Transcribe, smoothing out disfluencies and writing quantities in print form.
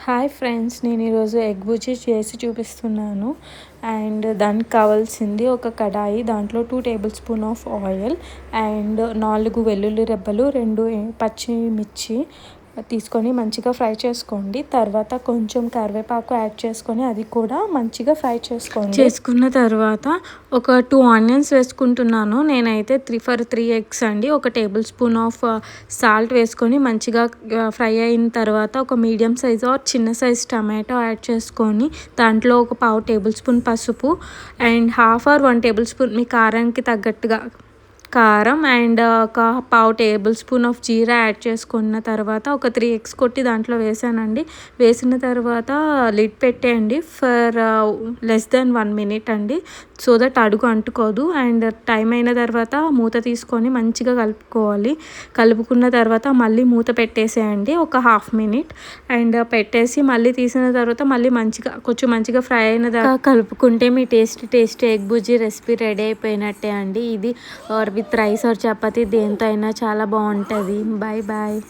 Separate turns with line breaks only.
Hi friends, నేను ఈరోజు egg బుజ్జి చేసి చూపిస్తున్నాను. అండ్ దానికి కావాల్సింది ఒక కడాయి, దాంట్లో 2 table spoon of oil and 4 వెల్లుల్లి రెబ్బలు, 2 పచ్చిమిర్చి తీసుకొని మంచిగా ఫ్రై చేసుకోండి. తర్వాత కొంచెం కరివేపాకు యాడ్ చేసుకొని అది కూడా మంచిగా ఫ్రై చేసుకున్న తర్వాత ఒక 2 ఆనియన్స్ వేసుకుంటున్నాను. నేనైతే 3 ఎగ్స్ అండి. ఒక టేబుల్ స్పూన్ ఆఫ్ సాల్ట్ వేసుకొని మంచిగా ఫ్రై అయిన తర్వాత ఒక మీడియం సైజ్ ఆర్ చిన్న సైజ్ టమాటో యాడ్ చేసుకొని దాంట్లో ఒక 1/2 టేబుల్ స్పూన్ పసుపు అండ్ 1/2 or 1 టేబుల్ స్పూన్ మీ కారానికి తగ్గట్టుగా కారం అండ్ ఒక 1/2 table spoon of jeera add చేసుకున్న తర్వాత ఒక 3 ఎగ్స్ కొట్టి దాంట్లో వేసానండి. వేసిన తర్వాత లిడ్ పెట్టేయండి ఫర్ లెస్ దెన్ 1 minute అండి, సో దట్ అడుగు అంటుకోదు. అండ్ టైం అయిన తర్వాత మూత తీసుకొని మంచిగా కలుపుకోవాలి. కలుపుకున్న తర్వాత మళ్ళీ మూత పెట్టేసేయండి ఒక 1/2 minute అండ్ పెట్టేసి మళ్ళీ తీసిన తర్వాత మళ్ళీ కొంచెం మంచిగా ఫ్రై అయిన తర్వాత కలుపుకుంటే మీ టేస్టీ ఎగ్ బుజ్జి రెసిపీ రెడీ అయిపోయినట్టే అండి. ఇది విత్ రైస్ ఆర్ చపాతీ దేంతో అయినా చాలా బాగుంటుంది. బాయ్.